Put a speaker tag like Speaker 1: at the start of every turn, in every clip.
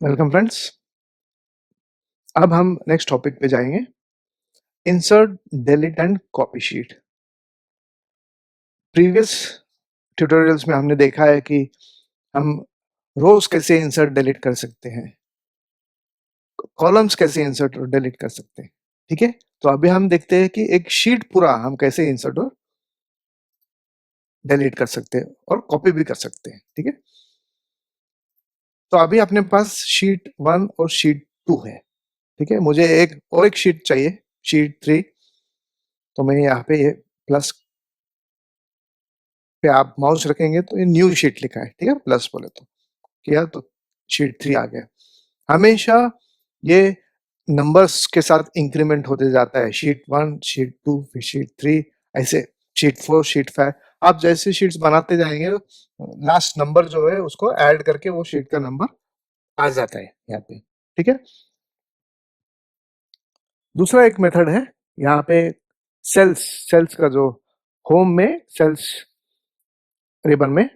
Speaker 1: Welcome friends. अब हम next topic पे जाएंगे। Insert, delete and copy sheet. Previous tutorials में हमने देखा है कि हम रोज कैसे इंसर्ट डिलीट कर सकते हैं, कॉलम्स कैसे इंसर्ट और डिलीट कर सकते हैं। ठीक है, तो अभी हम देखते हैं कि एक शीट पूरा हम कैसे इंसर्ट और डिलीट कर सकते हैं और कॉपी भी कर सकते हैं। ठीक है, तो अभी अपने पास शीट 1 और शीट 2 है। ठीक है, मुझे एक शीट चाहिए, शीट 3। तो मैं यहाँ पे ये प्लस पे आप माउस रखेंगे तो ये न्यू शीट लिखा है। ठीक है, प्लस बोले तो किया तो शीट 3 आ गया। हमेशा ये नंबर्स के साथ इंक्रीमेंट होते जाता है, शीट 1, शीट 2, फिर शीट 3, ऐसे शीट 4, शीट 5। आप जैसे शीट्स बनाते जाएंगे, लास्ट नंबर जो है उसको ऐड करके वो शीट का नंबर आ जाता है यहाँ पे। ठीक है, दूसरा एक मेथड है यहाँ पे, सेल्स सेल्स का जो होम में सेल्स रिबन में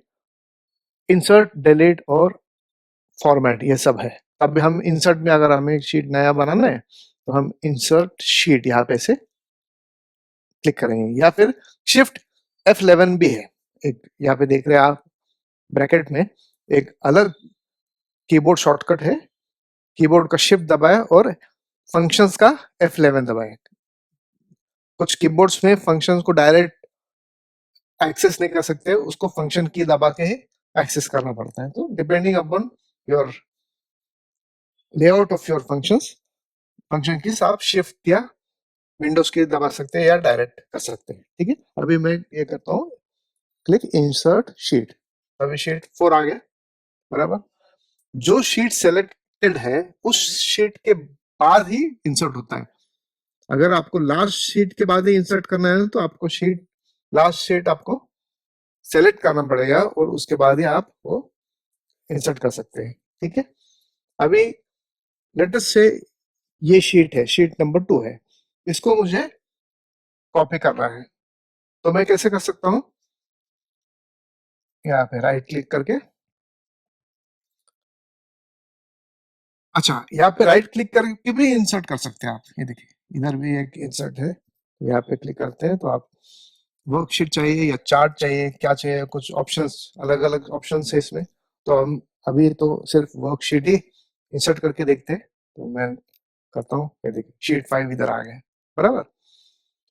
Speaker 1: इंसर्ट, डिलीट और फॉर्मेट ये सब है। अब हम इंसर्ट में अगर हमें एक शीट नया बनाना है तो हम इंसर्ट शीट यहाँ पे से क्लिक करेंगे, या फिर शिफ्ट F11 भी है। एक यहाँ पे देख रहे हैं आप, ब्रैकेट में एक अलग कीबोर्ड शॉर्टकट है, कीबोर्ड का शिफ्ट दबाए और फंक्शंस का F11 दबाए। कुछ कीबोर्ड्स में फंक्शंस को डायरेक्ट एक्सेस नहीं कर सकते, उसको फंक्शन की दबा के ही एक्सेस करना पड़ता है। तो depending upon your layout of your functions, function की आप शिफ्ट या विंडोज की दबा सकते हैं या डायरेक्ट कर सकते हैं। ठीक है, अभी मैं ये करता हूँ, क्लिक इंसर्ट शीट। अभी शीट 4 आ गया, बराबर। जो शीट सेलेक्टेड है उस शीट के बाद ही इंसर्ट होता है। अगर आपको लास्ट शीट के बाद ही इंसर्ट करना है तो आपको लास्ट शीट आपको सेलेक्ट करना पड़ेगा और उसके बाद ही आप वो इंसर्ट कर सकते हैं। ठीक है, अभी लेट अस से ये शीट है, शीट नंबर 2 है, इसको मुझे कॉपी करना है। तो मैं कैसे कर सकता हूँ, यहाँ पे राइट क्लिक करके, अच्छा यहाँ पे राइट क्लिक करके भी इंसर्ट कर सकते हैं आप। ये देखिए इधर भी एक इंसर्ट है, यहाँ पे क्लिक करते हैं तो आप वर्कशीट चाहिए या चार्ट चाहिए, क्या चाहिए, कुछ ऑप्शंस, अलग अलग ऑप्शंस है इसमें। तो हम अभी तो सिर्फ वर्कशीट ही इंसर्ट करके देखते हैं। तो मैं करता हूँ, ये देखिए शीट 5 इधर आ गए, बराबर।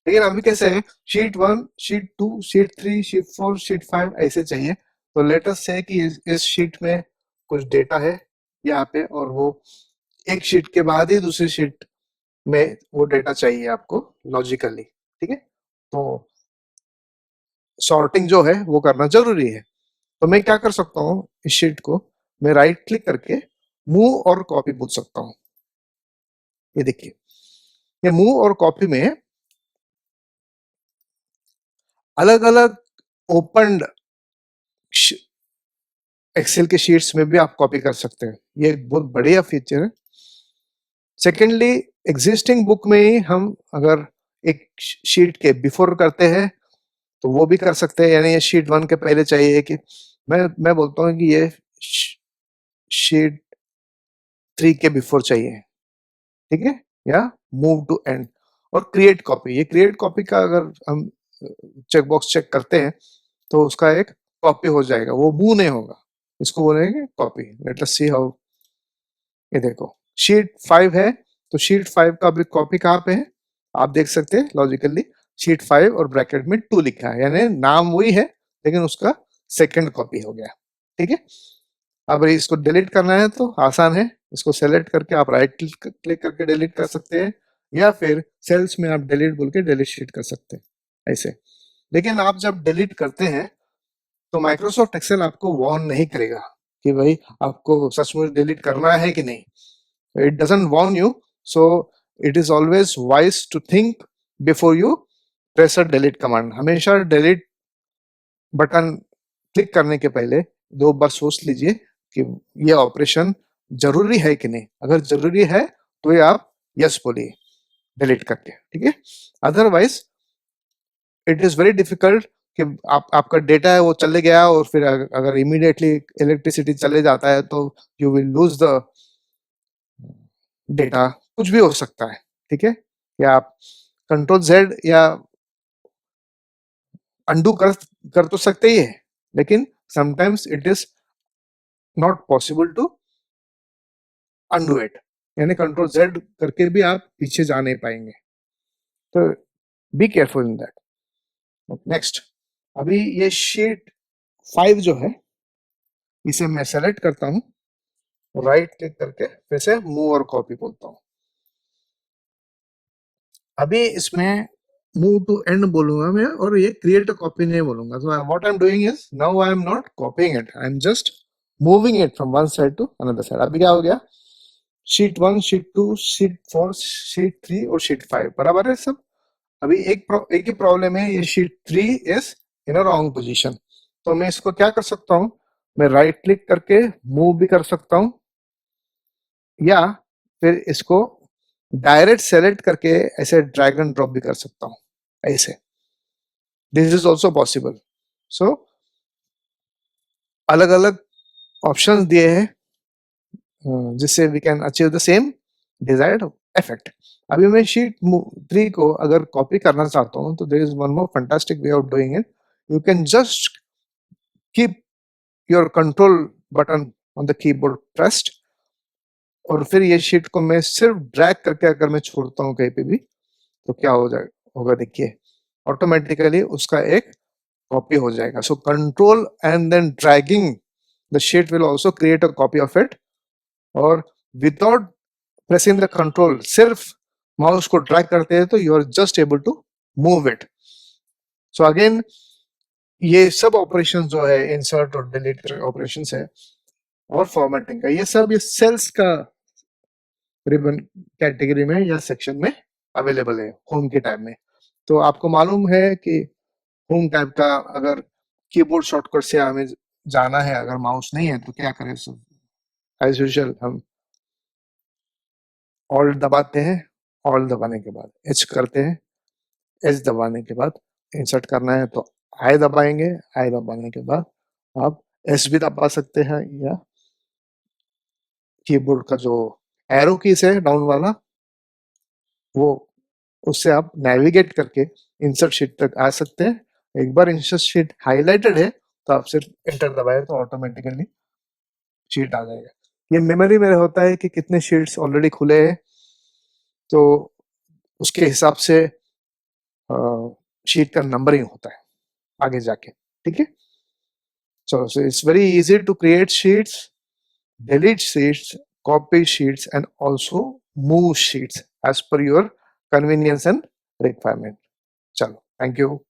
Speaker 1: लेकिन अभी कैसे है, sheet 1, sheet 2, sheet 3, sheet 4, sheet 5 ऐसे चाहिए। तो लेट अस से कि इस शीट में कुछ डेटा है यहाँ पे, और वो एक शीट के बाद ही दूसरी शीट में वो डेटा चाहिए आपको लॉजिकली। ठीक है, तो सॉर्टिंग जो है वो करना जरूरी है। तो मैं क्या कर सकता हूँ, इस शीट को मैं राइट क्लिक करके मूव और कॉपी बोल सकता हूँ। ये देखिए, ये मूव और कॉपी में अलग अलग ओपन एक्सेल के शीट्स में भी आप कॉपी कर सकते हैं। ये एक बहुत बढ़िया फीचर है। सेकेंडली, एग्जिस्टिंग बुक में ही हम अगर एक शीट के बिफोर करते हैं तो वो भी कर सकते हैं। यानी ये शीट 1 के पहले चाहिए कि मैं बोलता हूँ कि ये शीट 3 के बिफोर चाहिए। ठीक है, या मूव टू एंड। और क्रिएट कॉपी, ये क्रिएट कॉपी का अगर हम चेक बॉक्स चेक करते हैं तो उसका एक कॉपी हो जाएगा, वो मूव नहीं होगा, इसको बोलेंगे copy. Let us see how. ये देखो शीट 5 है, तो शीट 5 का भी कॉपी कहाँ पे है आप देख सकते हैं लॉजिकली, शीट 5 और ब्रैकेट में 2 लिखा है, यानी नाम वही है लेकिन उसका सेकंड कॉपी हो गया। ठीक है, अब इसको डिलीट करना है तो आसान है, इसको सेलेक्ट करके आप राइट क्लिक करके डिलीट कर सकते हैं, या फिर सेल्स में आप डिलीट बोल के डिलीट शीट कर सकते हैं ऐसे। लेकिन आप जब डिलीट करते हैं तो माइक्रोसॉफ्ट एक्सेल आपको वार्न नहीं करेगा कि भाई आपको सचमुच डिलीट करना है कि नहीं। It doesn't warn you, so it is always wise to think before you press a delete command. हमेशा डिलीट बटन क्लिक करने के पहले 2 बार सोच लीजिए कि ये ऑपरेशन जरूरी है कि नहीं। अगर जरूरी है तो ये आप यस बोलिए डिलीट करके। ठीक है, otherwise it is very difficult कि आपका डेटा है वो चले गया और फिर अगर इमीडिएटली इलेक्ट्रिसिटी चले जाता है तो you will lose the data, कुछ भी हो सकता है, ठीक है? या आप कंट्रोल जेड या अंडू कर तो सकते ही है, लेकिन sometimes it is not possible to undo it, यानी कंट्रोल जेड करके भी आप पीछे जा नहीं पाएंगे, तो be careful in that. Next, अभी ये शीट 5 जो है, इसे मैं सेलेक्ट करता हूँ, राइट क्लिक करके फिर से मूव और कॉपी बोलता हूँ। अभी इसमें मूव टू एंड बोलूंगा मैं, और ये क्रिएट अ कॉपी नहीं बोलूंगा। So what I am doing is, now I am not copying it, I am just moving it from one side to another side. अभी क्या हो गया, शीट 1, शीट 2, शीट 4, शीट 3 और शीट 5 बराबर है सब। अभी एक ही प्रॉब्लम है, ये sheet 3 is in a wrong position. तो मैं इसको क्या कर सकता हूँ, मैं राइट क्लिक करके मूव भी कर सकता हूँ, या फिर इसको डायरेक्ट सेलेक्ट करके ऐसे ड्रैग एंड ड्रॉप भी कर सकता हूँ, ऐसे। This is also possible. So अलग अलग ऑप्शंस दिए हैं जिससे we can achieve the same desired effect. अभी मैं शीट 3 को अगर कॉपी करना चाहता हूँ, तो there is one more fantastic way of doing it. You can just keep your control button on the keyboard pressed, और फिर ये शीट को मैं सिर्फ ड्रैग करके अगर मैं छोड़ता हूँ कहीं पे भी, तो क्या हो जाएगा होगा, देखिए ऑटोमेटिकली उसका एक कॉपी हो जाएगा। So control and then dragging the sheet will also create a copy of it, और विदाउट प्रेसिंग द कंट्रोल, सिर्फ माउस को ड्रैग करते हैं तो you are just able to move it. So again, ये सब ऑपरेशन जो है, इंसर्ट और डिलीट ऑपरेशन है और फॉर्मेटिंग का, ये सब ये सेल्स का रिबन कैटेगरी में या सेक्शन में अवेलेबल है होम के टैब में। तो आपको मालूम है कि होम टैब का अगर कीबोर्ड शॉर्टकट से हमें जाना है, अगर माउस नहीं है तो क्या करें। एज यूजुअल हम ऑल्ट दबाते हैं, ऑल्ट दबाने के बाद एच करते हैं, एच दबाने के बाद इंसर्ट करना है तो आई दबाएंगे, आई दबाने के बाद आप एस भी दबा सकते हैं, या कीबोर्ड का जो एरो कीज है डाउन वाला, वो उससे आप नेविगेट करके इंसर्ट शीट तक आ सकते हैं। एक बार इंसर्ट शीट हाईलाइटेड है तो आप सिर्फ एंटर दबाए तो ऑटोमेटिकली शीट आ जाएगा। ये मेमोरी में होता है कि कितने शीट्स ऑलरेडी खुले हैं, तो उसके हिसाब से शीट का नंबरिंग होता है आगे जाके, ठीक है। So it's very easy to create sheets, delete sheets, copy sheets, and also move sheets as per your convenience and requirement. Chalo, thank you.